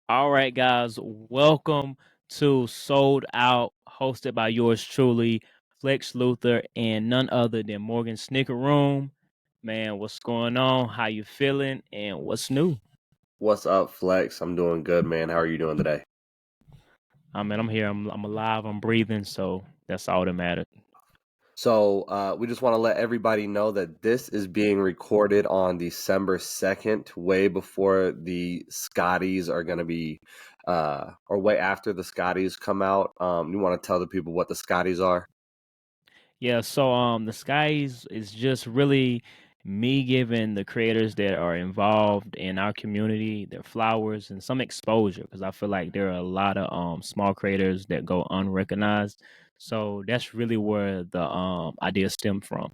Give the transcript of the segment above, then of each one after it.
All right, guys, welcome to Sold Out, hosted by yours truly, Flex Luther, and none other than Morgan Snicker Room. Man, what's going on? How you feeling? And what's new? What's up, Flex? I'm doing good, man. How are you doing today? I'm here. I'm alive. I'm breathing. So that's all that matters. So, we just want to let everybody know that this is being recorded on December 2nd, way before the Scotties are going to be, or way after the Scotties come out. You want to tell the people what the Scotties are? Yeah. So the skies is just really me giving the creators that are involved in our community their flowers and some exposure because I feel like there are a lot of small creators that go unrecognized. So that's really where the idea stemmed from.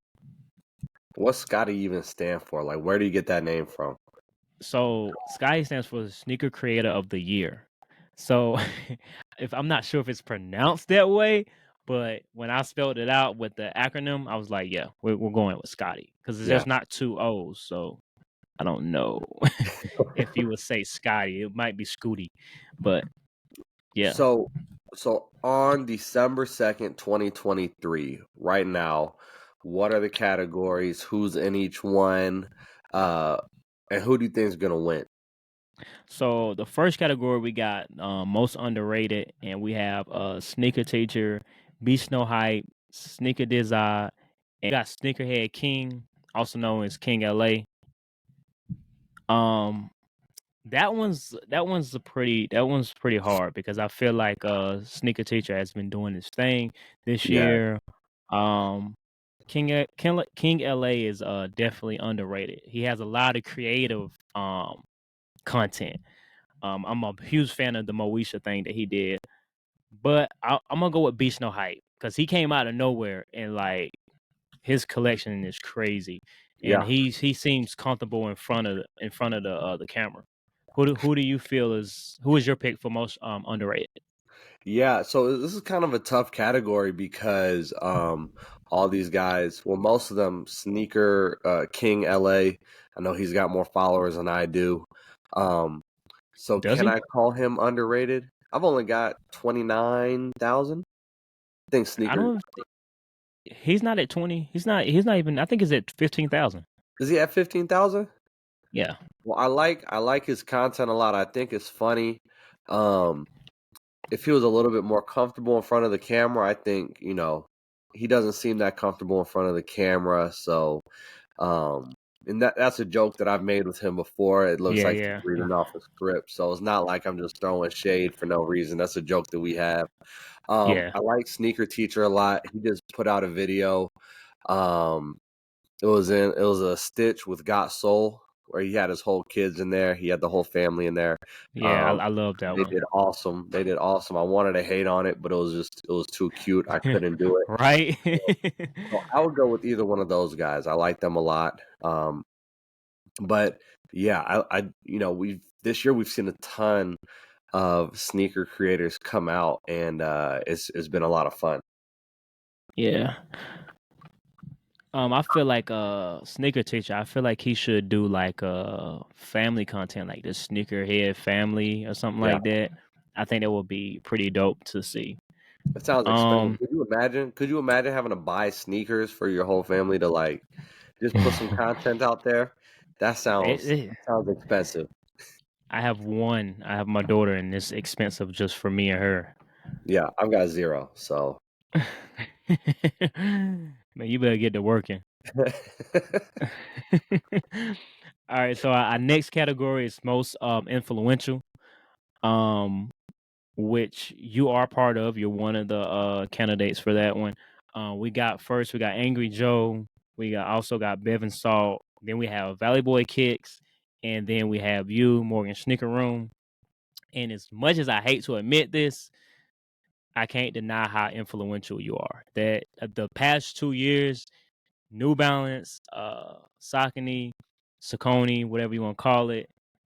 What's Scotty even stand for? Like, where do you get that name from? So Sky stands for Sneaker Creator of the Year. So if I'm not sure if it's pronounced that way, but when I spelled it out with the acronym, I was like, yeah, we're going with Scotty because Yeah. there's not two O's. So I don't know if you would say Scotty, it might be Scooty, but yeah. So, so on December 2nd, 2023, right now, what are the categories? Who's in each one? Uh, and who do you think is gonna win? So the first category we got most underrated, and we have Sneaker Teacher, Beast No Hype, Sneaker Design, and we got Sneakerhead King, also known as King LA. Um, that one's pretty hard because I feel like Sneaker Teacher has been doing his thing this Yeah, year. Um, King LA is definitely underrated. He has a lot of creative content. I'm a huge fan of the Moesha thing that he did, but I'm gonna go with Beast No Hype because he came out of nowhere and like his collection is crazy, and yeah, he seems comfortable in front of the camera. Who do you feel who is your pick for most underrated? yeah. So this is kind of a tough category because all these guys, well, most of them, Sneaker King LA. I know he's got more followers than I do. Um, so Does can he? I call him underrated? I've only got 29,000. I think I Sneaker. don't. He's not at 20. He's not even. I think he's at 15,000. Is he at 15,000? Yeah. Well, I like his content a lot. I think it's funny. Um, if he was a little bit more comfortable in front of the camera, I think, he doesn't seem that comfortable in front of the camera. So, and that's a joke that I've made with him before. It looks Yeah. like he's Yeah. reading off a script. So it's not like I'm just throwing shade for no reason. That's a joke that we have. Yeah. I like Sneaker Teacher a lot. He just put out a video. Um, it was a stitch with Got Soul where he had his whole kids in there. He had the whole family in there. Yeah. Um, I love that they one. did awesome. They did awesome. I wanted to hate on it, but it was too cute. I couldn't do it. Right. So I would go with either one of those guys. I like them a lot. But yeah, we've this year we've seen a ton of sneaker creators come out, and it's been a lot of fun. Yeah. I feel like Sneaker Teacher, I feel like he should do like family content like the Sneakerhead family or something Yeah, like that. I think that would be pretty dope to see. it sounds expensive. Um Could you imagine? Could you imagine having to buy sneakers for your whole family to like just put some content out there? That it, sounds it- that sounds expensive. I have one. I have my daughter and it's expensive just for me and her. Yeah, I've got zero. So Man, you better get to working. All right, so our next category is most influential. Um which you are part of. You're one of the candidates for that one. We got Angry Joe. Also got Bevan Salt. Then we have Valley Boy Kicks, and then we have you, Morgan Snickeroom. And as much as I hate to admit this, I can't deny how influential you are. That the past 2 years, New Balance, Saucony, whatever you want to call it,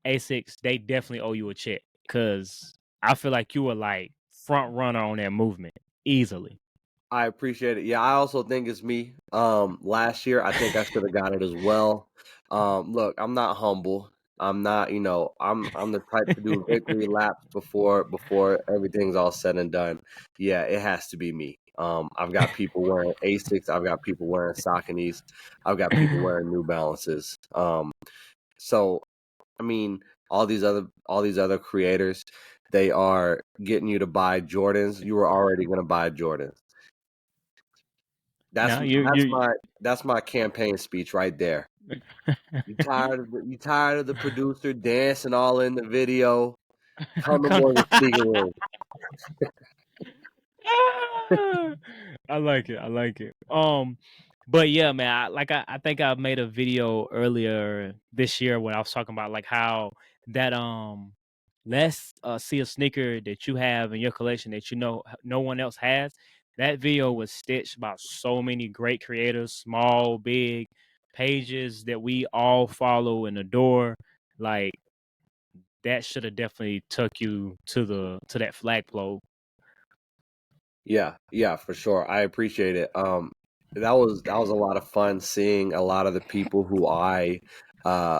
Asics, they definitely owe you a check because I feel like you were like front runner on that movement easily. I appreciate it. Yeah, I also think it's me. Last year I think I should have got it as well. Look, I'm not humble. I'm not, I'm the type to do victory laps before everything's all said and done. Yeah, it has to be me. I've got people wearing Asics, I've got people wearing Sauconys, I've got people wearing New Balances. So I mean, all these other creators, they are getting you to buy Jordans. You were already gonna buy Jordans. That's Now that's you that's my campaign speech right there. You tired of the producer dancing all in the video? Come to come. Morgan Sneaker Room. I like it. I like it. But yeah, man. I think I made a video earlier this year when I was talking about like how that let's see a sneaker that you have in your collection that you know no one else has. That video was stitched by so many great creators, small, big pages that we all follow and adore. Like that should have definitely took you to that flagpole. Yeah, for sure. I appreciate it. That was a lot of fun seeing a lot of the people who I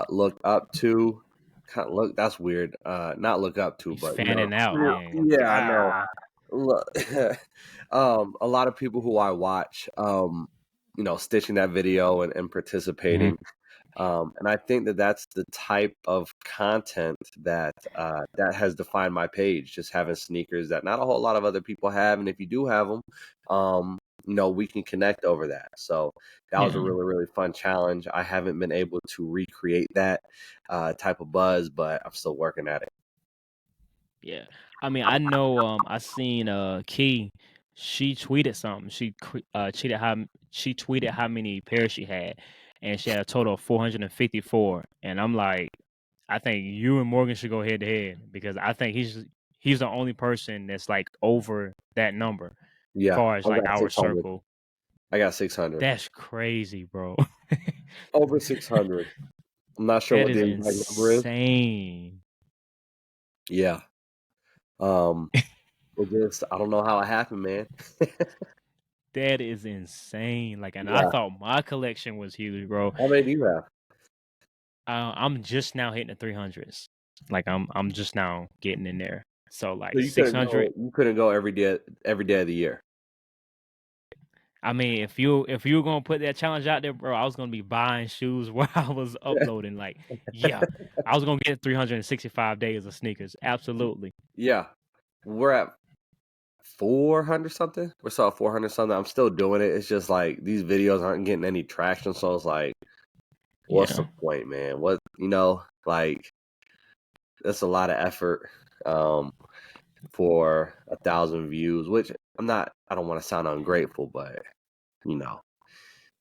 look up to. Kind of look That's weird. Not look up to, He's but fanning out, yeah, man. yeah, I know. God. Look, a lot of people who I watch, stitching that video and Mhm. participating. And I think that that's the type of content that has defined my page. Just having sneakers that not a whole lot of other people have, and if you do have them, we can connect over that. So that was a Yeah. really really fun challenge. I haven't been able to recreate that type of buzz, but I'm still working at it. Yeah. I mean, I know I seen Key, she tweeted something. She tweeted how many pairs she had and she had a total of 454 and I'm like I think you and Morgan should go head to head because I think he's the only person that's like over that number Yeah, far as I've like got our 600. circle. I got 600. That's crazy, bro. Over 600. I'm not sure That what the is exact number is. insane. Yeah. Um, I don't know how it happened, man. That is insane. Like, and I Yeah. thought my collection was huge, bro. How many do you have? I'm just now hitting the 300s. Like, I'm just now getting in there. So So like you couldn't 600. go. You couldn't go every day of the year. I mean, if you were gonna put that challenge out there, bro, I was gonna be buying shoes while I was uploading. Like, yeah, I was gonna get 365 days of sneakers. Absolutely. Yeah, we're at 400 something. We're still at 400 something. I'm still doing it. It's just like these videos aren't getting any traction. So it's like, what's the Yeah. point, man? Like that's a lot of effort for 1,000 views. Which I'm not. I don't want to sound ungrateful, but you know,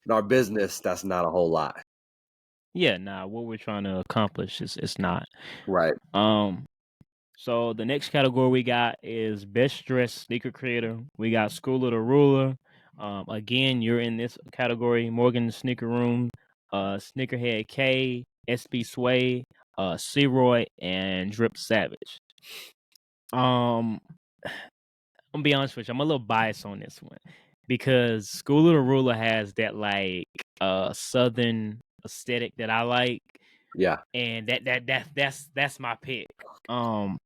in our business, that's not a whole lot. Yeah. Nah. What we're trying to accomplish is it's not. Right. Um. So the next category we got is best dressed sneaker creator. We got School of the Ruler. Again, you're in this category. Morgan the Sneaker Room, Sneakerhead K, SB Sway, Roy, and Drip Savage. Um, I'm gonna be honest with you. I'm a little biased on this one because School of the Ruler has that like southern aesthetic that I like, Yeah. and that's my pick. Um,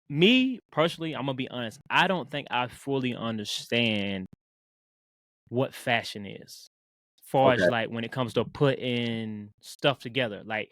Me personally, I'm gonna be honest. I don't think I fully understand what fashion is, far as Okay. like when it comes to putting stuff together. Like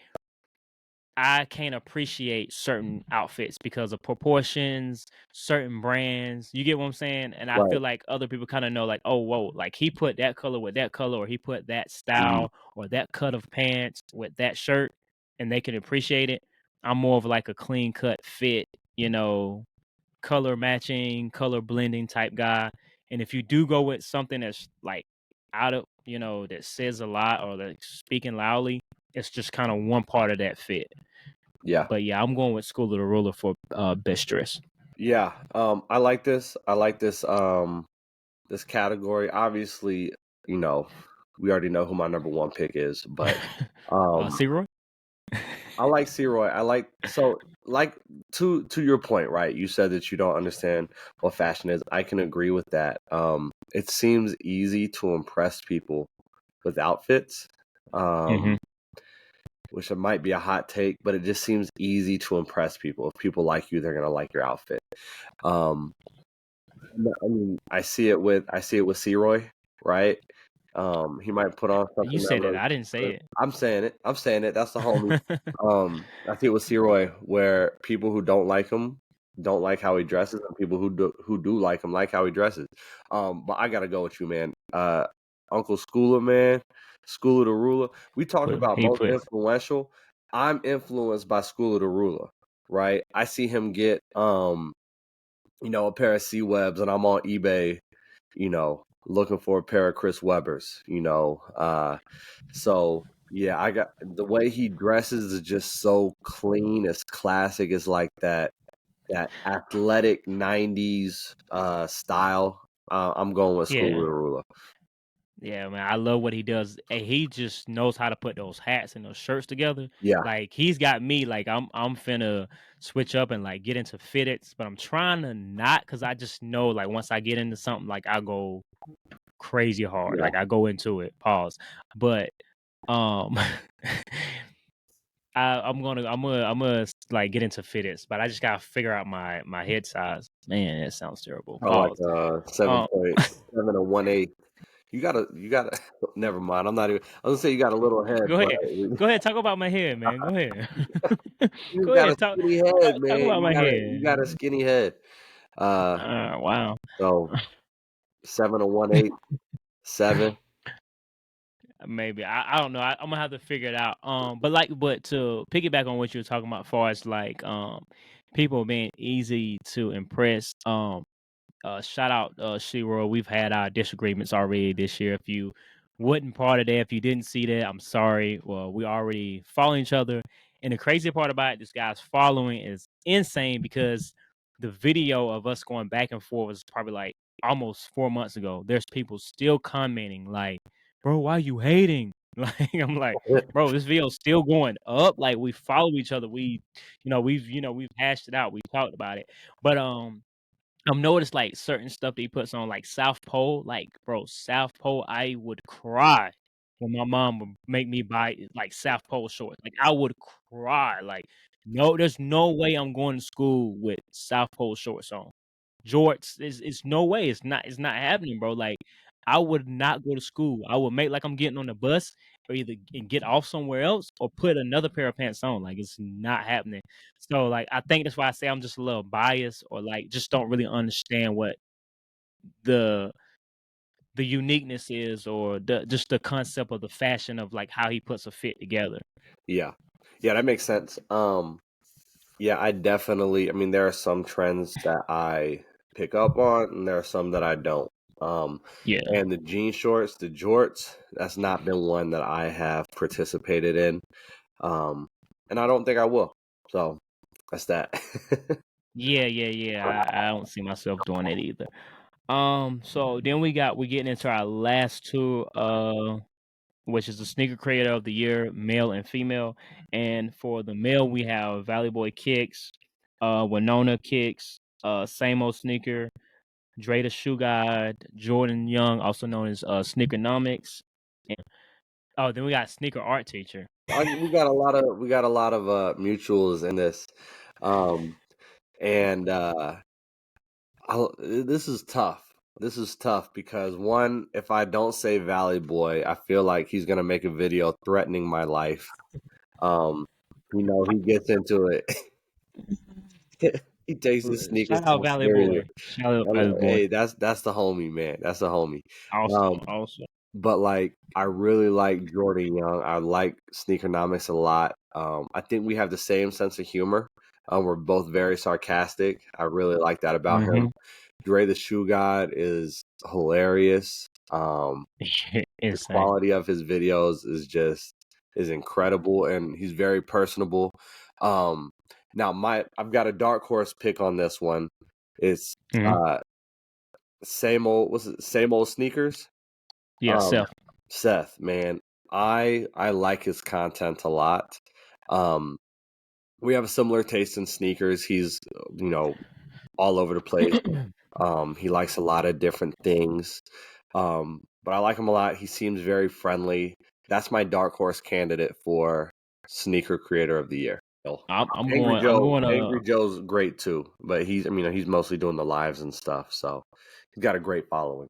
I can't appreciate certain outfits because of proportions, certain brands. You get what I'm saying? And I Right. feel like other people kind of know, like, oh, whoa, like he put that color with that color, or he put that Mhm. style or that cut of pants with that shirt, and they can appreciate it. I'm more of like a clean cut fit, you know, color matching, color blending type guy. And if you do go with something that's like out of, that says a lot or like speaking loudly, it's just kind of one part of that fit. Yeah. But yeah, I'm going with School of the Ruler for best dress. Yeah. I like this. I like this category. Obviously, you know, we already know who my number one pick is, but um C-Roy? I like C-Roy. Like to your point, right? You said that you don't understand what fashion is. I can agree with that. It seems easy to impress people with outfits. hmm Um which it might be a hot take, but it just seems easy to impress people. If people like you, they're gonna like your outfit. Um, I mean, I see it with C-Roy, right? He might put on You something that said it. looks. I didn't say it. I'm saying it. I'm saying it. That's the homie. I see it with C-Roy, where people who don't like him don't like how he dresses, and people who do like him like how he dresses. But I gotta go with you, man. Uncle Schooler, man, Schooler the Ruler. We talk about He most put influential. I'm influenced by Schooler the Ruler, right? I see him get a pair of C Webs, and I'm on eBay, looking for a pair of Chris Webbers, so yeah, I got the way he dresses is just so clean. It's classic. It's like that athletic '90s style. I'm going with School yeah. of the Ruler. Yeah, man, I love what he does. And he just knows how to put those hats and those shirts together. Yeah, Like he's got me like I'm finna switch up and like get into fitteds, but I'm trying to not because I just know like once I get into something like I go crazy hard. yeah. Like I go into it. Pause. But um I'm gonna like get into fitteds, but I just gotta figure out my head size. Man, it sounds terrible. Kind of like Pause. a Um 7.7 and 1/8. You gotta. Never mind. I'm not even. I was gonna say you got a little head, Go but ahead. Go ahead, talk about my hair, man. Go ahead. you Go got a ahead, talk skinny head, talk man. about my You got a hair. skinny head. Uh, Wow. so 7 and 1/8, 7. Maybe. I don't know. I'm gonna have to figure it out. But to piggyback on what you were talking about, far as like people being easy to impress. Shout out Shiro. We've had our disagreements already this year. If you wasn't part of that, if you didn't see that, I'm sorry. Well, we already follow each other. And the crazy part about it, this guy's following is insane because the video of us going back and forth was probably like almost 4 months ago. There's people still commenting like, bro, why you hating? Like I'm like, bro, this video's still going up. Like we follow each other. We've hashed it out. We talked about it. But I've noticed like certain stuff that he puts on like South Pole, like bro, South Pole, I would cry when my mom would make me buy like South Pole shorts. Like I would cry. Like, no, there's no way I'm going to school with South Pole shorts on. Jorts, it's no way. It's not happening, bro. Like I would not go to school. I would make like I'm getting on the bus or either and get off somewhere else or put another pair of pants on. Like it's not happening. So like I think that's why I say I'm just a little biased or like just don't really understand what the the uniqueness is or just the concept of the fashion of like how he puts a fit together. Yeah. Yeah, that makes sense. Yeah, I mean, there are some trends that I pick up on, and there are some that I don't. Um, Yeah. and the jean shorts, the jorts, that's not been one that I have participated in. Um, and I don't think I will. So that's that. Yeah. I don't see myself doing it either. So then we're getting into our last two, which is the sneaker creator of the year, male and female. And for the male, we have Valley Boy Kicks, Winona Kicks, Same Old Sneaker, Dre the Shoe God, Jordan Young, also known as Sneakernomics. And then we got Sneaker Art Teacher. We got a lot of mutuals in this. Um, and this is tough. This is tough because one, if I don't say Valley Boy, I feel like he's gonna make a video threatening my life. Um, he gets into it. He takes his sneakers Shout out so Valley seriously. Boy. Shout out I'm Valley like, Boy. hey, that's the homie, man. That's the homie. Awesome, Um, awesome. but like, I really like Jordan Young. I like Sneakernomics a lot. I think we have the same sense of humor. We're both very sarcastic. I really like that about him. Mm-hmm. Dre the Shoe God is hilarious. The Insane. quality of his videos is incredible, and he's very personable. Um, Now I've got a dark horse pick on this one. It's Mm-hmm. uh same old sneakers. Yeah, Um, Seth. Seth, man, I like his content a lot. Um, we have a similar taste in sneakers. He's all over the place. He likes a lot of different things. But I like him a lot. He seems very friendly. That's my dark horse candidate for sneaker creator of the year. I'm Angry going. I'm Joe, going to. Angry Joe's great too, but he's mostly doing the lives and stuff, so he's got a great following.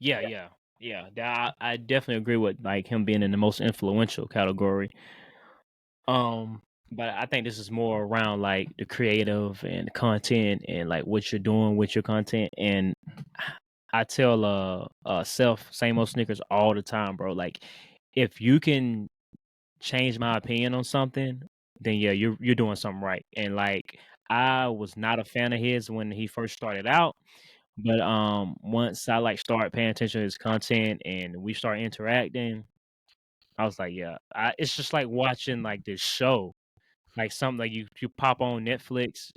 Yeah, yeah, yeah. I definitely agree with like him being in the most influential category. Um, but I think this is more around like the creative and content and like what you're doing with your content. And I tell self same old sneakers all the time, bro. Like if you can change my opinion on something, then yeah, you're doing something right. And like I was not a fan of his when he first started out, but once I like started paying attention to his content and we start interacting, I was like, yeah, it's just like watching like this show, like something like you pop on Netflix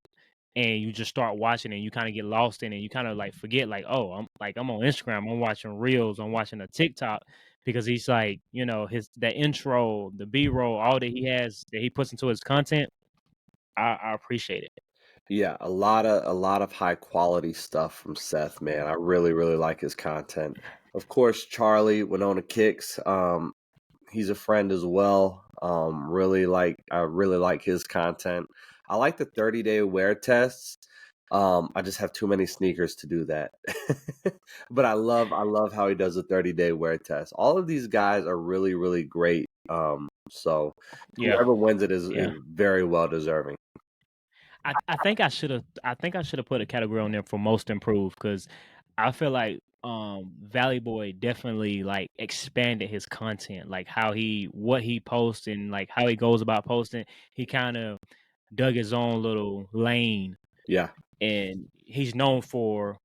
and you just start watching and you kind of get lost in it. You kind of like forget like, oh, I'm on Instagram, I'm watching reels, I'm watching a TikTok because he's like, his that intro, the B roll, all that he has that he puts into his content. I appreciate it. Yeah, a lot of high quality stuff from Seth, man. I really, really like his content. Of course, Charlie Winona Kicks. He's a friend as well. I really like his content. I like the 30-day wear tests. I just have too many sneakers to do that. But I love how he does the 30-day wear test. All of these guys are really, really great. So Yeah, whoever wins it is yeah. very well deserving. I think I should have put a category on there for most improved because I feel like Valley Boy definitely like expanded his content, like what he posts and like how he goes about posting. He kind of dug his own little lane, Yeah. and he's known for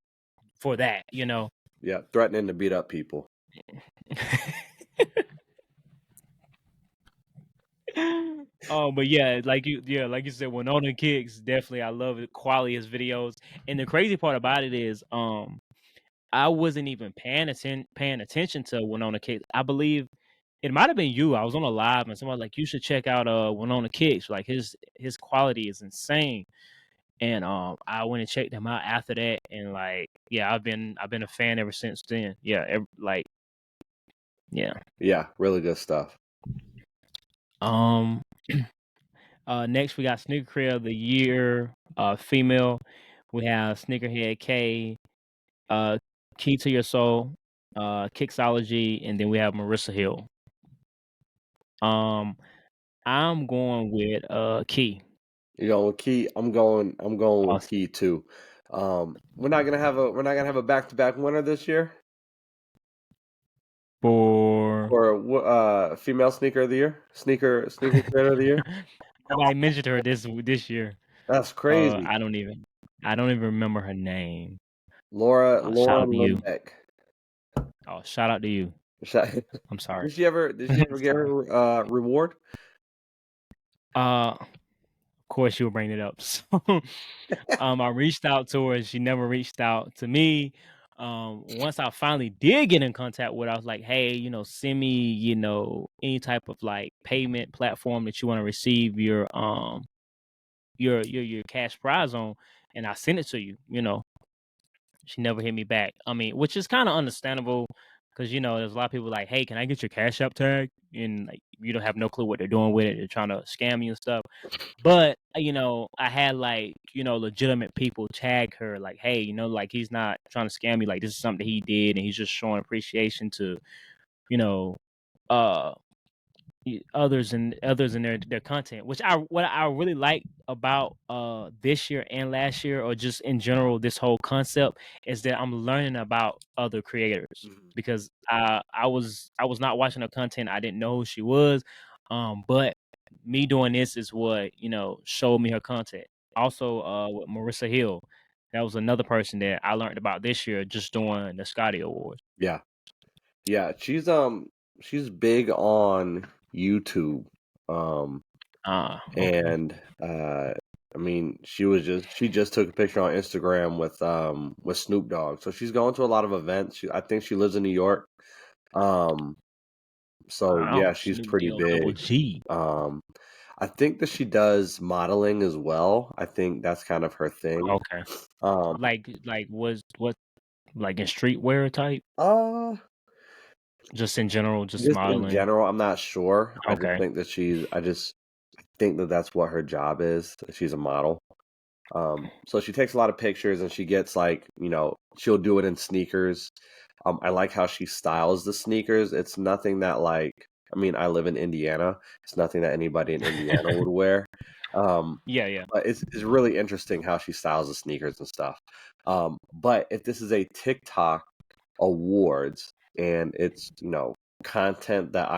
that, Yeah, threatening to beat up people. But like you said, Winona Kicks definitely. I love the quality of his videos, and the crazy part about it is, I wasn't even paying attention to Winona Kicks. I believe it might have been you. I was on a live and someone was like, you should check out Winona Kicks. Like his quality is insane. And I went and checked him out after that, and like yeah, I've been a fan ever since then. Yeah, yeah. Yeah, really good stuff. Um next we got Sneaker Creator of the Year, female. We have Sneakerhead K, uh Key to Your Soul, Kixology, and then we have Marissa Hill. Um I'm going with Key. You going with Key? I'm going with Awesome. Key too. We're not gonna have a back-to-back winner this year For for female sneaker of the year, sneaker creator of the year. nobody mentioned her this year. That's Uh, crazy. I don't even I don't even remember her name. Shout Laura out to you. Lebeck. Oh, shout out to you. Shout- I'm sorry. Did she ever get Sorry. her reward? Of course you will bring it up. So, I reached out to her. She never reached out to me. Once I finally did get in contact with her, I was like, hey, send me, any type of like payment platform that you want to receive your cash prize on, and I sent it to you. She never hit me back. I mean, which is kind of understandable because there's a lot of people like, hey, can I get your cash app tag? And like you don't have no clue what they're doing with it. They're trying to scam you and stuff. But I had like legitimate people tag her like, hey, like he's not trying to scam you. Like this is something he did, and he's just showing appreciation to you know uh others in their content, which what I really like about this year and last year, or just in general this whole concept, is that I'm learning about other creators Mhm. because I was not watching her content. I didn't know who she was, but me doing this is what showed me her content. Also, with Marissa Hill, that was another person that I learned about this year just doing the Scotty Awards. Yeah, yeah. She's big on YouTube. Um, Okay. and I mean, she just took a picture on Instagram with Snoop Dogg. So she's going to a lot of events. I think she lives in New York. Um, so Wow, yeah, she's Snoop pretty D-O double big. G. Um, I think that she does modeling as well. I think that's kind of her thing. Okay. Um, Like was what like in streetwear type? uh, Just in general, just Just in modeling. general, I'm not sure. I just Okay. think that I just think that that's what her job is. She's a model. So she takes a lot of pictures and she gets like, she'll do it in sneakers. I like how she styles the sneakers. It's nothing that like, I mean, I live in Indiana. It's nothing that anybody in Indiana would wear. Um, Yeah, yeah. but it's really interesting how she styles the sneakers and stuff. But if this is a TikTok awards and it's, content that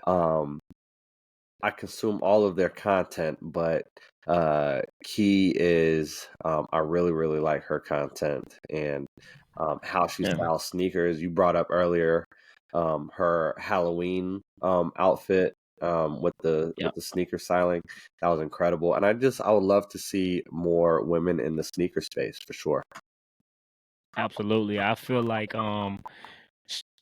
um, I consume all of their content, but key is I really, really like her content and how she Yeah. styles sneakers. You brought up earlier her Halloween outfit Yeah. with the sneaker styling. That was incredible. And I would love to see more women in the sneaker space for sure. Absolutely. I feel like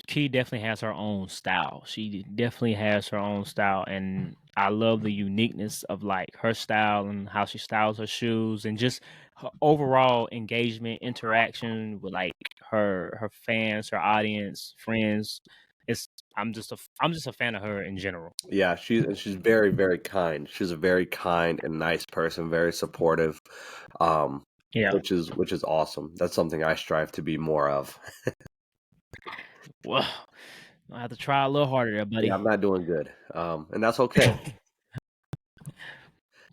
she definitely has her own style. She definitely has her own style, and I love the uniqueness of like her style and how she styles her shoes, and just her overall engagement, interaction with like her fans, her audience, friends. It's I'm just a fan of her in general. Yeah, she's very, very kind. She's a very kind and nice person, very supportive, um, Yeah. which is awesome. That's something I strive to be more of. Well, I have to try a little harder there, Yeah, buddy. I'm not doing good, and that's okay.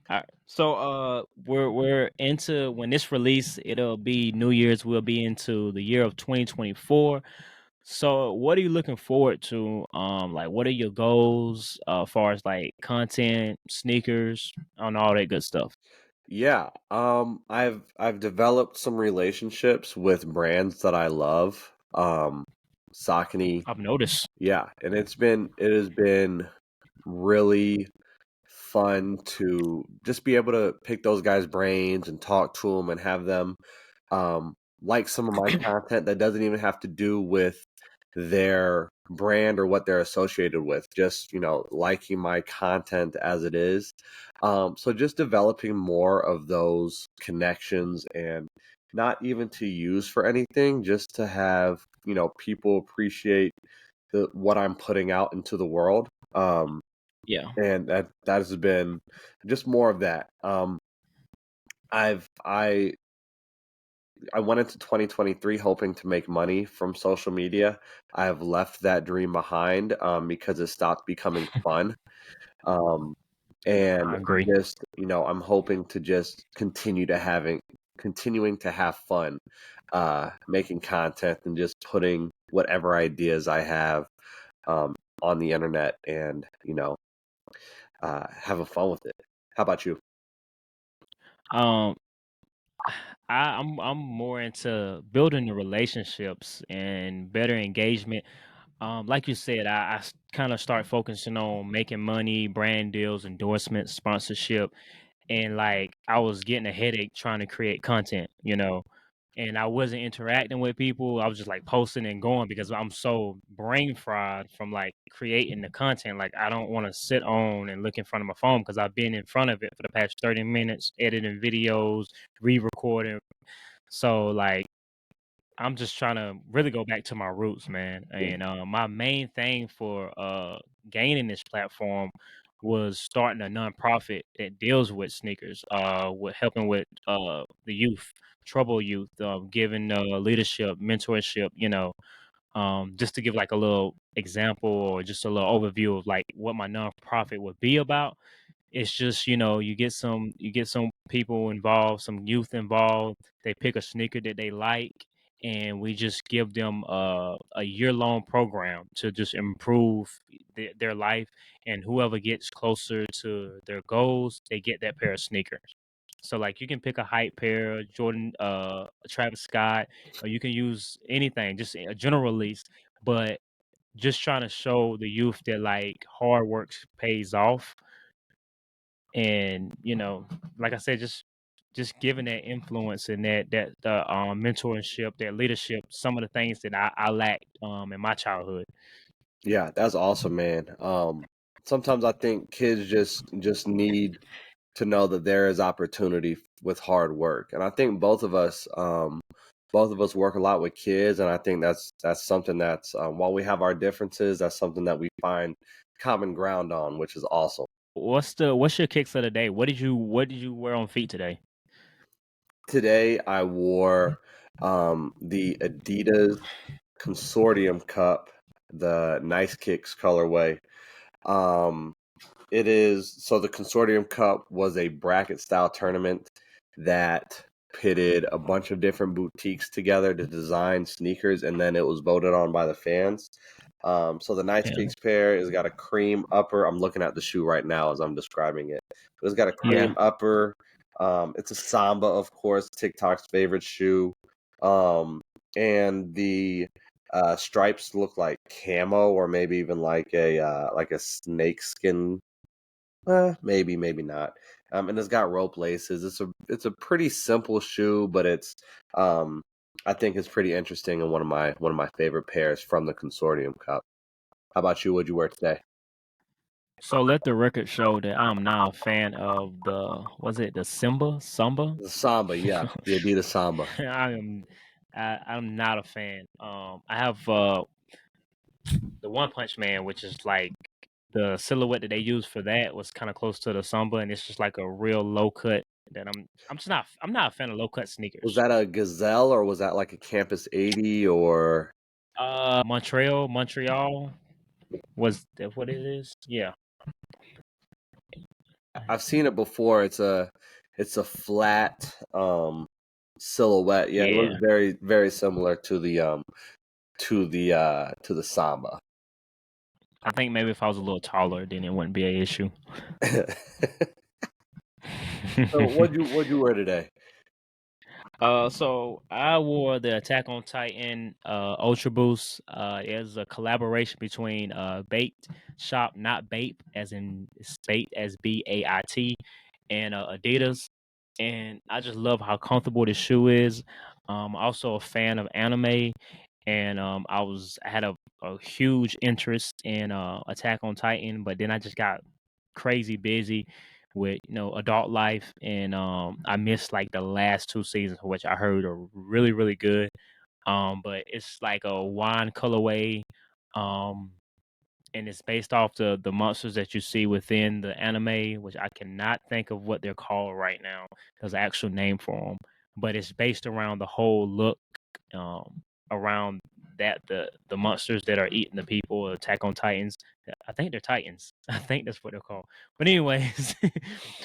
Alright. So we're into when this release, it'll be New Year's, we'll be into the year of 2024. So what are you looking forward to? Like what are your goals far as like content, sneakers, and all that good stuff? Yeah, I've developed some relationships with brands that I love. Saucony, I've noticed. yeah, and it has been really fun to just be able to pick those guys' brains and talk to them and have them like some of my content that doesn't even have to do with their brand or what they're associated with. Just liking my content as it is. So just developing more of those connections and not even to use for anything, just to have people appreciate what I'm putting out into the world. Yeah. And that has been just more of that. I've I went into 2023 hoping to make money from social media. I have left that dream behind because it stopped becoming fun. Um, and I agree. just I'm hoping to just continuing to have fun, making content and just putting whatever ideas I have um, on the internet and having fun with it. How about you? Um I'm more into building the relationships and better engagement. Like you said, I kind of start focusing on making money, brand deals, endorsements, sponsorship, and like I was getting a headache trying to create content, and I wasn't interacting with people. I was just like posting and going because I'm so brain fried from like creating the content. Like I don't want to sit on and look in front of my phone because I've been in front of it for the past 30 minutes editing videos, re-recording. So like I'm just trying to really go back to my roots, man. And my main thing for gaining this platform was starting a nonprofit that deals with sneakers, with helping with the youth, trouble youth, giving leadership, mentorship, just to give like a little example or just a little overview of like what my nonprofit would be about. It's just, you get some people involved, some youth involved. They pick a sneaker that they like, and we just give them a year-long program to just improve their life. And whoever gets closer to their goals, they get that pair of sneakers. So, like, you can pick a hype pair, Jordan, Travis Scott, or you can use anything, just a general release. But just trying to show the youth that like hard work pays off, and like I said, just giving that influence and that mentorship, that leadership, some of the things that I lacked in my childhood. Yeah, that's awesome, man. Sometimes I think kids just need to know that there is opportunity with hard work, and I think both of us both of us work a lot with kids, and I think that's something that's while we have our differences, that's something that we find common ground on, which is awesome. What's your kicks of the day? What did you wear on feet today? Today I wore the Adidas Consortium Cup, the Nice Kicks colorway. Um, It is so the Consortium Cup was a bracket style tournament that pitted a bunch of different boutiques together to design sneakers, and then it was voted on by the fans. So the Nice Yeah. Kicks pair has got a cream upper. I'm looking at the shoe right now as I'm describing it. It's got a Yeah. cream upper. It's a Samba, of course, TikTok's favorite shoe. And the stripes look like camo, or maybe even like a snake skin, maybe, maybe not. And it's got rope laces. It's a pretty simple shoe, but um I think it's pretty interesting and one of my favorite pairs from the Consortium Cup. How about you? What'd you wear today? So let the record show that I'm not a fan of was it the Samba? The Samba, yeah, the Adidas Samba. I am I'm not a fan. I have the One Punch Man, which is like the silhouette that they use for that was kind of close to the Samba, and it's just like a real low cut that I'm not a fan of low cut Was sneakers. that a Gazelle or was that like a Campus 80 or Montreal was that what it is? Yeah, I've seen it before. It's a flat silhouette. Yeah, it looks yeah. very very similar to the Samba. I think maybe if I was a little taller, then it wouldn't be an issue. So what'd you wear today? So I wore the Attack on Titan Ultra Boost. It's a collaboration between Bait Shop, not Bape, as in it's Bait as BAIT, and Adidas. And I just love how comfortable the shoe is. Also a fan of anime, and I had a huge interest in Attack on Titan, but then I just got crazy busy with adult life, and I missed like the last two seasons, which I heard are really really good. But it's like a wine colorway, um and it's based off the monsters that you see within the anime, which I cannot think of what they're called right now. There's an actual name for them, but it's based around the whole look, um, around the monsters that are eating the people. Attack on Titans. I think they're Titans. I think that's what they're called. But anyways,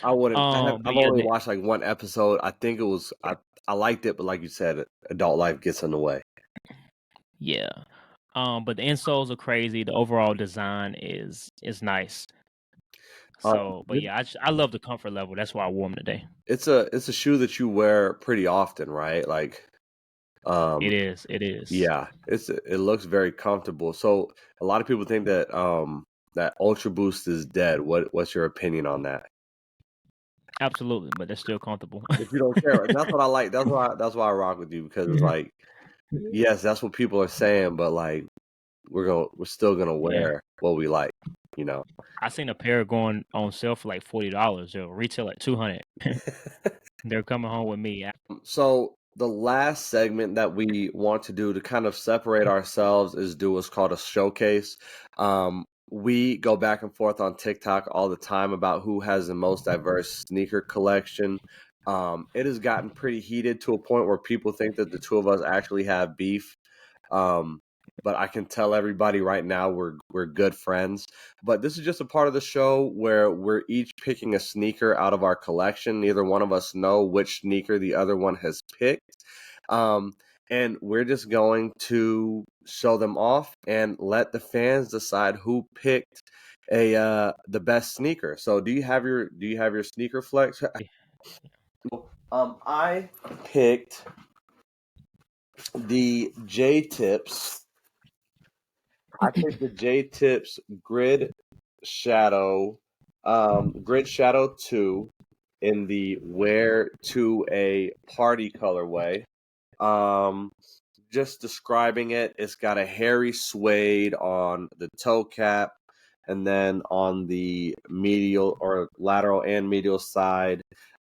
I wouldn't. but I've yeah, only watched like one episode. I think it was. I liked it, but like you said, adult life gets in the way. yeah. But the insoles are crazy. The overall design is nice. Uh, So, but yeah, I love the comfort level. That's why I wore them today. it's a shoe that you wear pretty often, right? Like, It um, is. It is. yeah, it looks very comfortable. So a lot of people think that Ultra Boost is dead. What's your opinion on that? Absolutely, but they're still comfortable. If you don't care, and that's what I like. That's why I rock with you, because it's like, yes, that's what people are saying, but like we're still gonna Yeah. wear what we like, you know. I seen a pair going on sale for like $40. They'll retail at 200. They're coming home with me. So the last segment that we want to do to kind of separate ourselves is do what's called a showcase. We go back and forth on TikTok all the time about who has the most diverse sneaker collection. It has gotten pretty heated to a point where people think that the two of us actually have beef. Um, but I can tell everybody right now we're good friends. But this is just a part of the show where we're each picking a sneaker out of our collection. Neither one of us know which sneaker the other one has picked. Um, and we're just going to show them off and let the fans decide who picked the best sneaker. So do you have your sneaker flex? I picked the J Tips. I picked the J Tips Shadow, Grid Shadow 2 in the Wear to a Party colorway. Um, just describing it, it's got a hairy suede on the toe cap, and then on the medial or lateral and medial side,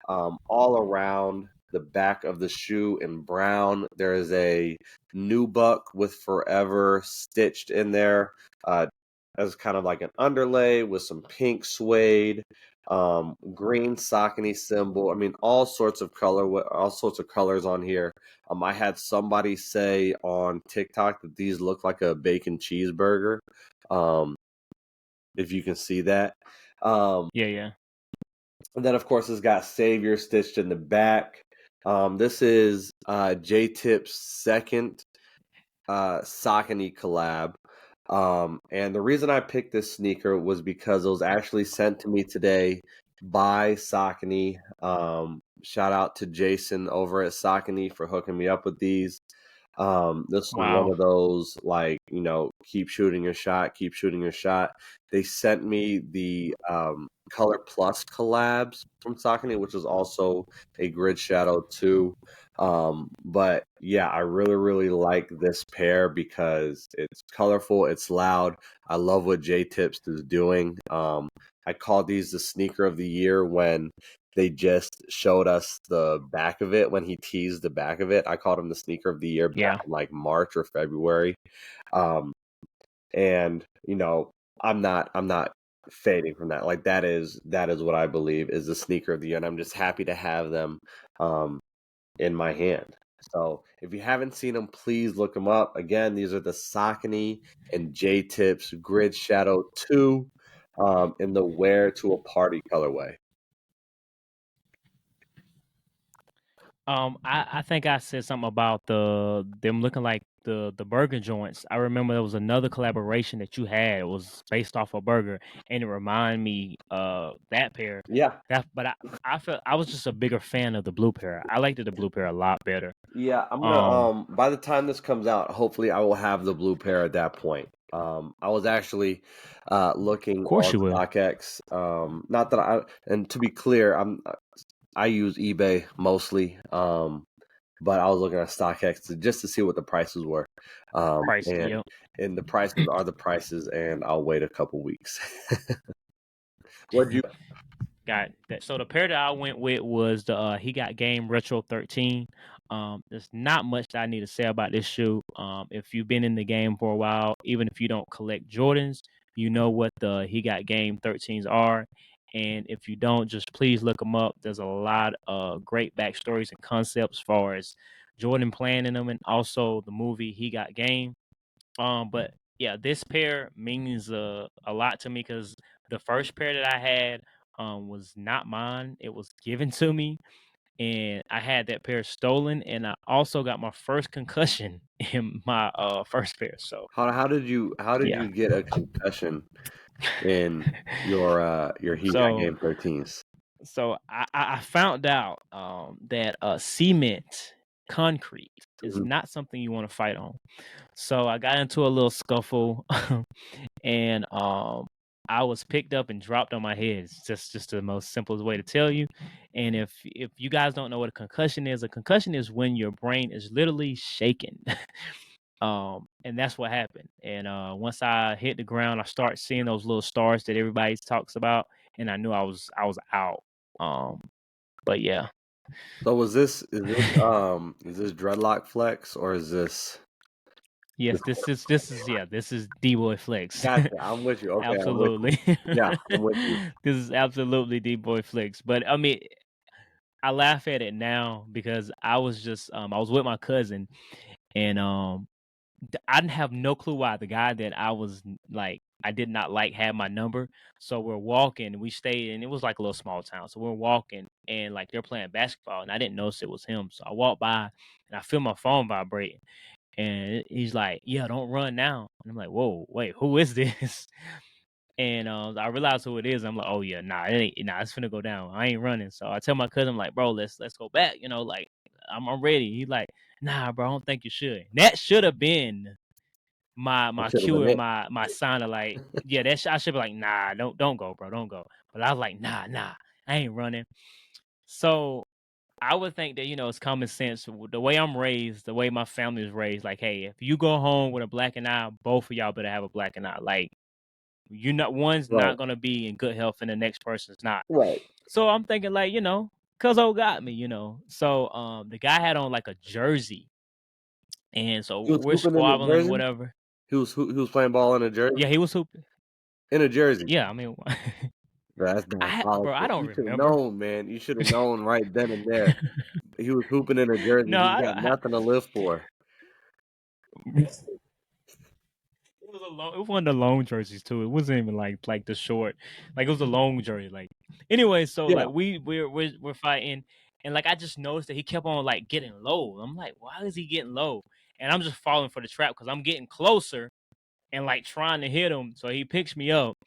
all around the back of the shoe in brown. There is a nubuck with forever stitched in there, as kind of like an underlay with some pink suede, green Saucony symbol. I mean, all sorts of colors on here. I had somebody say on TikTok that these look like a bacon cheeseburger. Um, if you can see that. Yeah, yeah. And then, of course, it's got Savior stitched in the back. This is J Tip's second Saucony collab. And the reason I picked this sneaker was because it was actually sent to me today by Saucony. Shout out to Jason over at Saucony for hooking me up with these. This was one Wow. of those, like, keep shooting your shot, keep shooting your shot. They sent me the Color Plus collabs from Saucony, which is also a grid shadow too. But yeah, I really, really like this pair because it's colorful, it's loud. I love what J Tips is doing. I call these the sneaker of the year when they just showed us the back of it, when he teased the back of it. I called him the sneaker of the year back Yeah. in like March or February. Um, and I'm not fading from that. Like that is what I believe is the sneaker of the year, and I'm just happy to have them in my hand. So if you haven't seen them, please look them up. Again, these are the Saucony and J Tips Grid Shadow 2 in the Wear to a Party colorway. I think I said something about them looking like the burger joints. I remember there was another collaboration that you had. It was based off a burger, and it reminded me of that pair. Yeah, But I felt I was just a bigger fan of the blue pair. I liked the blue pair a lot better. yeah. I'm gonna Of by the time this comes out, hopefully I will have the blue pair at that point. I was actually looking course on you will. StockX. Not that and to be clear, I use eBay mostly. But I was looking at StockX just to see what the prices were. Price, And yep. the prices are the prices, and I'll wait a couple weeks. What'd you? Got that. So the pair that I went with was the He Got Game Retro 13. There's not much that I need to say about this shoe. If you've been in the game for a while, even if you don't collect Jordans, you know what the He Got Game 13s are. And if you don't, just please look them up. There's a lot of great backstories and concepts as far as Jordan playing in them, and also the movie He Got Game. But yeah, this pair means a lot to me because the first pair that I had was not mine. It was given to me, and I had that pair stolen, and I also got my first concussion in my first pair. So How did you yeah. get a concussion in your He Got So Game 13s? I found out that cement concrete is Mhm. not something you want to fight on. So I got into a little scuffle and I was picked up and dropped on my head. It's just the most simplest way to tell you. And if you guys don't know what a concussion is when your brain is literally shaken. And that's what happened. And once I hit the ground, I start seeing those little stars that everybody talks about, and I knew I was out. Um, but yeah. So is this dreadlock flex or is this? Yes, this is D-Boy Flex. Gotcha. I'm with you. Okay, I'm with you. Absolutely. Yeah, I'm with you. This is absolutely D-Boy Flex. But I mean, I laugh at it now because I was with my cousin, and I didn't have no clue why the guy that I did not like had my number. So we're walking, we stayed, and it was like a little small town. So we're walking, and like they're playing basketball, and I didn't notice it was him. So I walked by, and I feel my phone vibrating. And he's like, "Yeah, don't run now." And I'm like, "Whoa, wait, who is this?" And I realize who it is. I'm like, "Oh yeah, nah, it's finna go down. I ain't running." So I tell my cousin, I'm like, "Bro, let's go back. Like I'm ready." He's like, "Nah, bro, I don't think you should." That should have been That my should have cue been and it. my sign of like, yeah, I should be like, "Nah, don't go, bro, don't go." But I was like, "Nah, I ain't running." So I would think that it's common sense. The way I'm raised, the way my family is raised, like, hey, if you go home with a black and eye, both of y'all better have a black and eye. Like, one's Right. not gonna be in good health, and the next person's not. Right. So I'm thinking, like, Cuzzo got me, So the guy had on like a jersey, and so He was we're hooping in a squabbling, jersey? whatever. He was playing ball in a Yeah, jersey? he was hooping. In a jersey. Yeah, I mean, That's bro, I diabolical. don't You should have remember. known, man. You should have known right then and there. He was hooping in a jersey. No, He's I got don't. nothing to live for. It was a long. It was one of the long jerseys too. It wasn't even like the short. Like it was a long jersey. Like anyway, so Yeah. like we're fighting, and like I just noticed that he kept on like getting low. I'm like, why is he getting low? And I'm just falling for the trap because I'm getting closer and like trying to hit him. So he picks me up,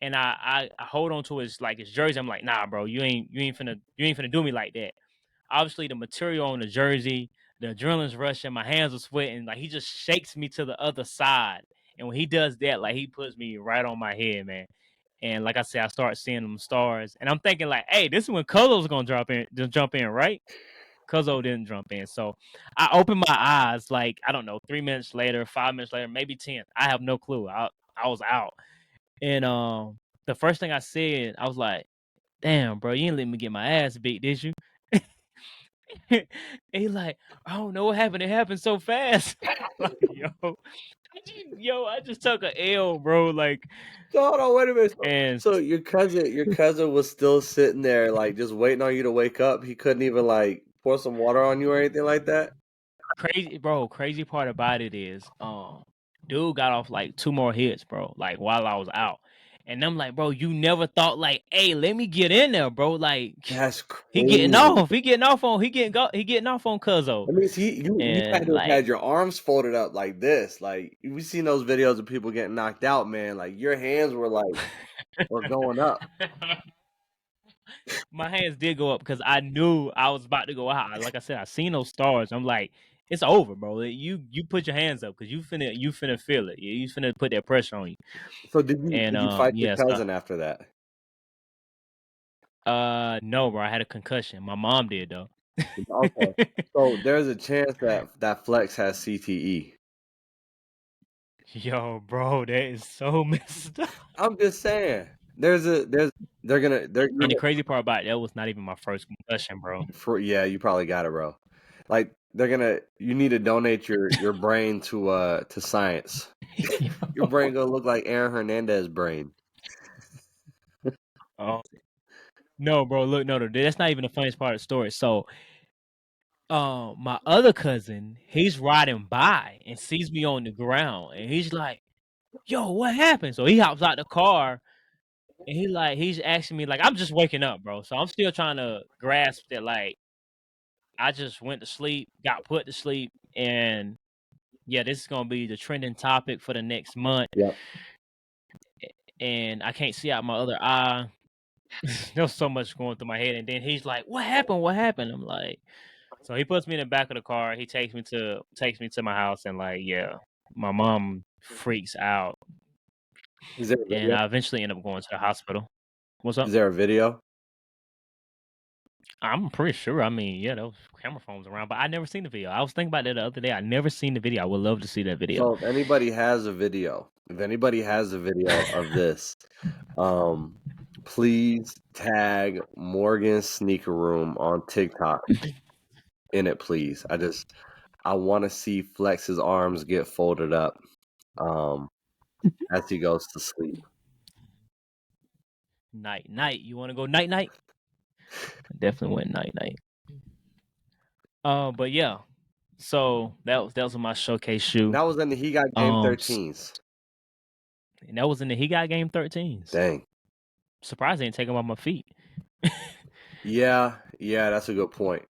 and I hold on to his jersey. I'm like, nah, bro, you ain't finna do me like that. Obviously, the material on the jersey, the adrenaline's rushing, my hands are sweating. Like he just shakes me to the other side, and when he does that, like he puts me right on my head, man. And like I said, I start seeing them stars, and I'm thinking like, hey, this is when Cuzzo's gonna jump in, right? Cuzzo didn't jump in, so I open my eyes. Like I don't know, 3 minutes later, 5 minutes later, maybe 10. I have no clue. I was out, and the first thing I said, I was like, "Damn, bro, you didn't let me get my ass beat, did you?" And he like, I don't know what happened. It happened so fast. Like, I just took a L, bro. Like, So hold on, wait a minute. and So your cousin was still sitting there, like just waiting on you to wake up. He couldn't even like pour some water on you or anything like that. crazy part about it is, dude got off like two more hits, bro. Like while I was out, and I'm like, bro, you never thought like, hey, let me get in there, bro. Like, That's he getting crazy. off, he getting off on, he getting off on Cuzzo, I mean, see, you had and to have like had your arms folded up like this. Like we seen those videos of people getting knocked out, man. Like your hands were going up. my hands did go up because I knew I was about to go out. Like I said, I seen those stars. I'm like, it's over, bro. You put your hands up because you finna feel it. You finna put that pressure on you. So did you And did you fight your yeah, so cousin after that? no, bro, I had a concussion. My mom did though. Okay. So there's a chance that Flex has CTE. Yo, bro, that is so messed up. I'm just saying. There's they're And the gonna crazy part about it, that was not even my first concussion, bro. for yeah, you probably got it, bro. Like they're gonna you need to donate your brain to science. Your brain gonna look like Aaron Hernandez brain. Oh no, bro. Look, no, that's not even the funniest part of the story. So my other cousin, he's riding by and sees me on the ground, and he's like, "Yo, what happened?" So he hops out the car, and he's asking me like, I'm just waking up, bro. So I'm still trying to grasp that like I just went to sleep, got put to sleep, and yeah, this is gonna be the trending topic for the next month, Yep. and I can't see out my other eye. There's so much going through my head, and then he's like, "What happened? What happened?" I'm like, so he puts me in the back of the car. He takes me to my house, and like, yeah, my mom freaks out, Is there a and video? I eventually end up going to the hospital. What's up? Is there a video? I'm pretty sure. I mean, yeah, those camera phones around, but I never seen the video. I was thinking about that the other day. I never seen the video. I would love to see that video. So if anybody has a video of this, um, please tag Morgan Sneaker Room on TikTok in it, please. I want to see Flex's arms get folded up, um, as he goes to sleep. Night, night. You want to go night, night? I definitely went night, night. But yeah. So that was my showcase shoe. That was in the He Got Game S- 13s. and that was in the He Got Game 13s. Dang. Surprised they didn't take them off my feet. Yeah, that's a good point.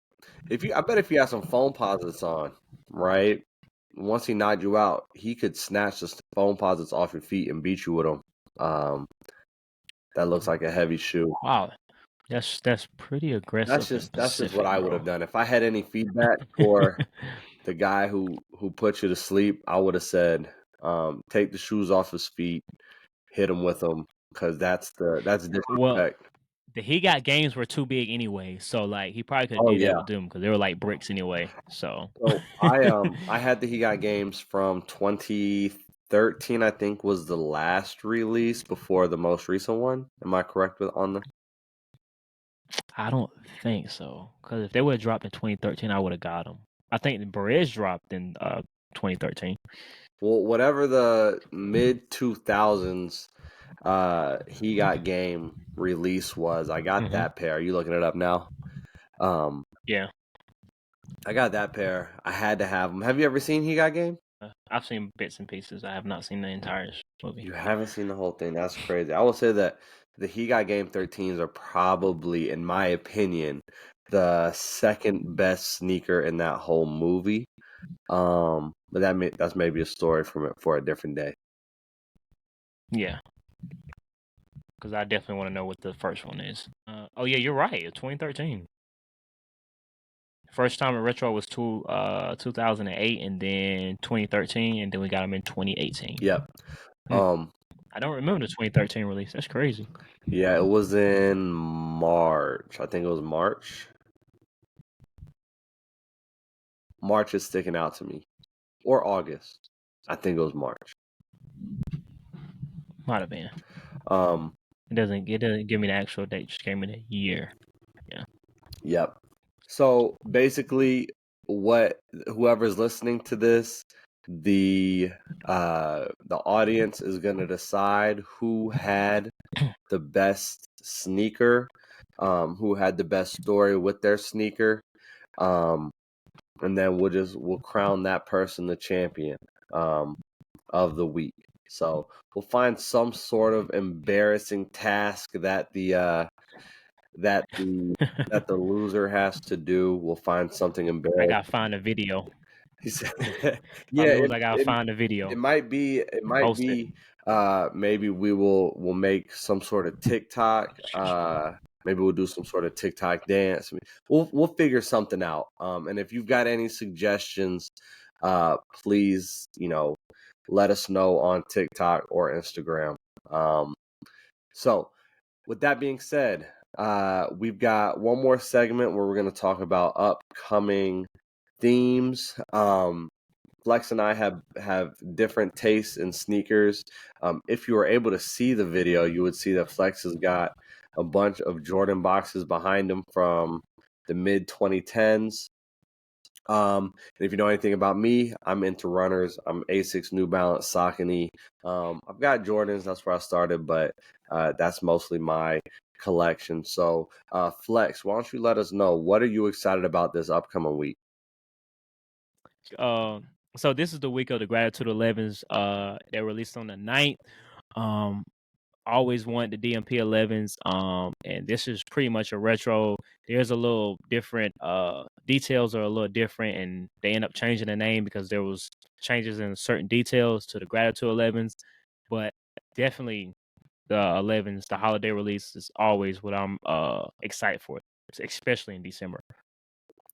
I bet if you had some phone posits on, right? Once he knocked you out, he could snatch the phone posits off your feet and beat you with them. Um, that looks like a heavy shoe. Wow, that's pretty aggressive and That's just what specific, I would have bro. done. If I had any feedback for the guy who put you to sleep, I would have said, take the shoes off his feet, hit him with them, because that's Well, disrespect. the He Got Games were too big anyway, so like he probably could have Oh did that yeah. with them because they were like bricks anyway. So So I had the He Got Games from 2013, I think was the last release before the most recent one. Am I correct with on the I don't think so. Because if they would have dropped in 2013, I would have got them. I think the Berets dropped in 2013. Well, whatever the mid 2000s he got game release was, I got Mm-hmm. that pair. Are you looking it up now? Yeah. I got that pair. I had to have them. Have you ever seen He Got Game? I've seen bits and pieces. I have not seen the entire movie. You haven't seen the whole thing. That's crazy. I will say that the He Got Game 13s are probably, in my opinion, the second best sneaker in that whole movie. But that's maybe a story for a different day. Yeah. Because I definitely want to know what the first one is. Oh, yeah, you're right. It's 2013. First time in retro was 2008, and then 2013, and then we got them in 2018. Yep. I don't remember the 2013 release. That's crazy. Yeah, it was in March. I think it was March. March is sticking out to me. Or August. I think it was March. Might have been. Um, It doesn't give me the actual date. Just gave me the year. Yeah. Yep. So basically, whoever's listening to this, the audience is gonna decide who had the best sneaker, who had the best story with their sneaker, and then we'll crown that person the champion of the week. So we'll find some sort of embarrassing task that the loser has to do. We'll find something I embarrassing. gotta find a video. He said, If I "Yeah, lose, I gotta find a video. it might be Post it. maybe we'll make some sort of TikTok. Maybe we'll do some sort of TikTok dance. We'll figure something out. And if you've got any suggestions, please let us know on TikTok or Instagram. So with that being said, we've got one more segment where we're going to talk about upcoming themes. Flex and I have different tastes in sneakers. If you were able to see the video, you would see that Flex has got a bunch of Jordan boxes behind him from the mid 2010s. And if you know anything about me, I'm into runners. I'm Asics, New Balance, Saucony. I've got Jordans. That's where I started, but that's mostly my collection. So, Flex, why don't you let us know, what are you excited about this upcoming week? So this is the week of the Gratitude 11s. They're released on the 9th. Always wanted the DMP 11s. And this is pretty much a retro. There's a little different. Details are a little different, and they end up changing the name because there was changes in certain details to the Gratitude 11s. But definitely the 11s, the holiday release is always what I'm excited for, especially in December.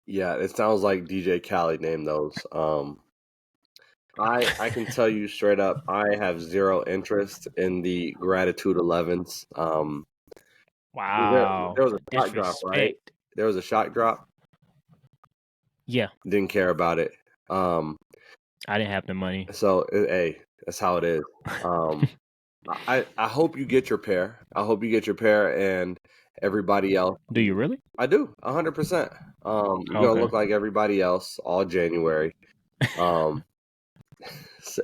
Yeah, it sounds like DJ Khaled named those. I can tell you straight up, I have zero interest in the Gratitude 11s. Wow, There was a shock drop, right? disrespect. There was a shock drop. Yeah, Didn't care about it. I didn't have the money. So hey, that's how it is. I hope you get your pair. I hope you get your pair and everybody else. Do you really? I do, 100%. You're gonna Okay. look like everybody else all January.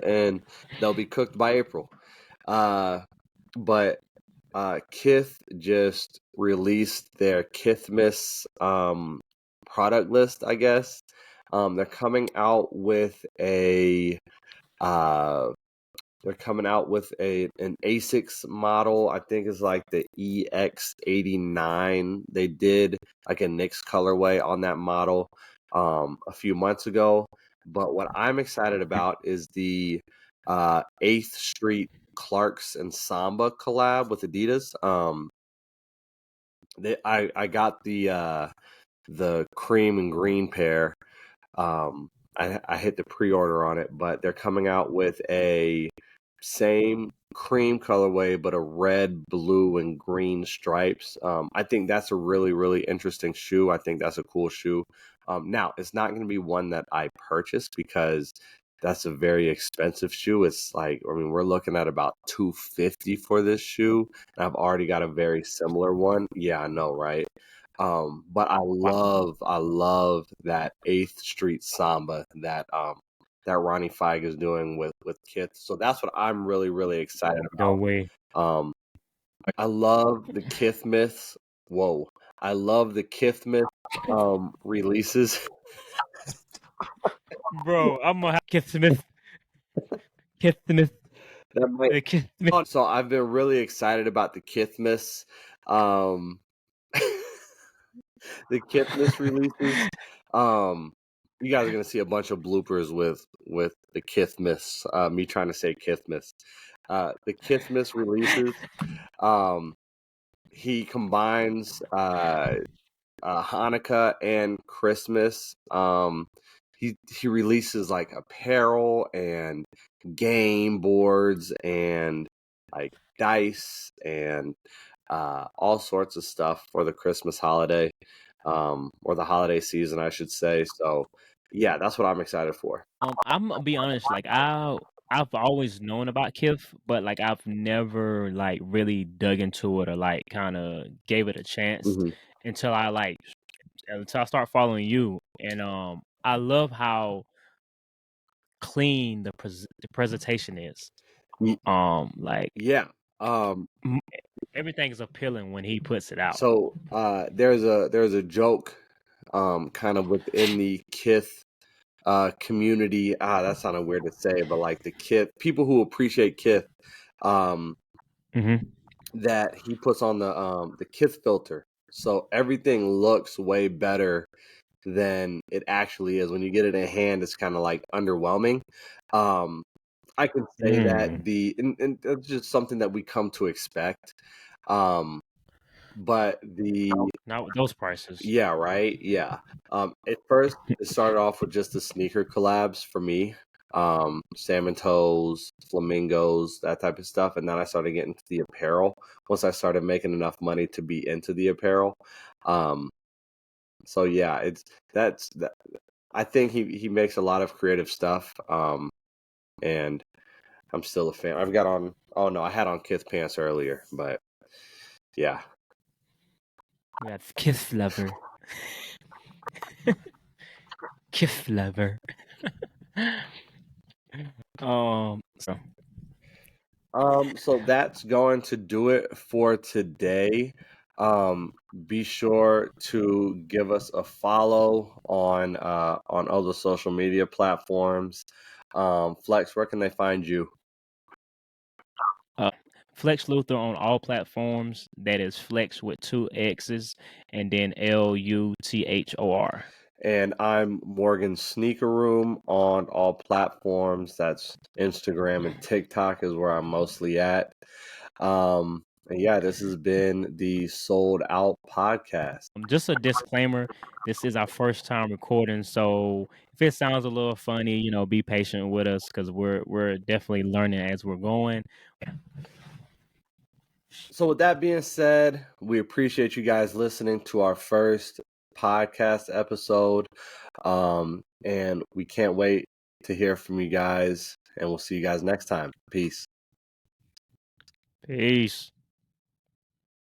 And they'll be cooked by April. But Kith just released their Kithmas product list, I guess. They're coming out with a an Asics model. I think it's like the EX89. They did like a Knicks colorway on that model a few months ago. But what I'm excited about is the 8th Street Clarks and Samba collab with Adidas. I got the cream and green pair. I hit the pre-order on it, but they're coming out with a same cream colorway, but a red, blue, and green stripes. I think that's a really, really interesting shoe. I think that's a cool shoe. Now, it's not going to be one that I purchase because that's a very expensive shoe. It's like, I mean, we're looking at about $250 for this shoe. And I've already got a very similar one. Yeah, I know, right? But I love that 8th Street Samba that Ronnie Feig is doing with Kith. So that's what I'm really, really excited No about. way. I love the Kith myths. Whoa. I love the Kith myth releases. Bro, I'm gonna have Kith Smith. Kith Smith. That might The Kith Smith. So I've been really excited about the Kith myths. Um the Kith myths releases. You guys are gonna see a bunch of bloopers with the Kith myths, me trying to say Kith myths. The Kith myths releases. He combines Hanukkah and Christmas. He releases like apparel and game boards and like dice and all sorts of stuff for the Christmas holiday, or the holiday season, I should say. So yeah, that's what I'm excited for. I'm gonna be honest. Like I've always known about Kith, but like I've never like really dug into it or like kind of gave it a chance Hmm. until I start following you. And I love how clean the presentation is. Like Yeah. Um, m- everything is appealing when he puts it out. so there's a joke kind of within the Kith community. That sounded weird to say, but like the Kith people who appreciate Kith, um, Mm-hmm. that he puts on the Kith filter, so everything looks way better than it actually is. When you get it in hand, it's kind of like underwhelming. Um, I can say that Mm. and it's just something that we come to expect. Um, but Not with those prices. yeah, right. Yeah. At first, it started off with just the sneaker collabs for me. Salmon toes, flamingos, that type of stuff. And then I started getting into the apparel once I started making enough money to be into the apparel. Um, so yeah, that's that. I think he makes a lot of creative stuff. And I'm still a fan. I've got on. Oh no, I had on Kith pants earlier, but yeah. We got Kith lover. Kith lover. So So that's going to do it for today. Um, be sure to give us a follow on other social media platforms. Flex, where can they find you? uh, Flex Luther on all platforms. That is Flex with two X's and then LUTHOR. And I'm Morgan Sneaker Room on all platforms. That's Instagram and TikTok is where I'm mostly at. And yeah, this has been the Sold Out podcast. Just a disclaimer: this is our first time recording, so if it sounds a little funny, be patient with us because we're definitely learning as we're going. So with that being said, we appreciate you guys listening to our first podcast episode. And we can't wait to hear from you guys, and we'll see you guys next time. Peace. Peace.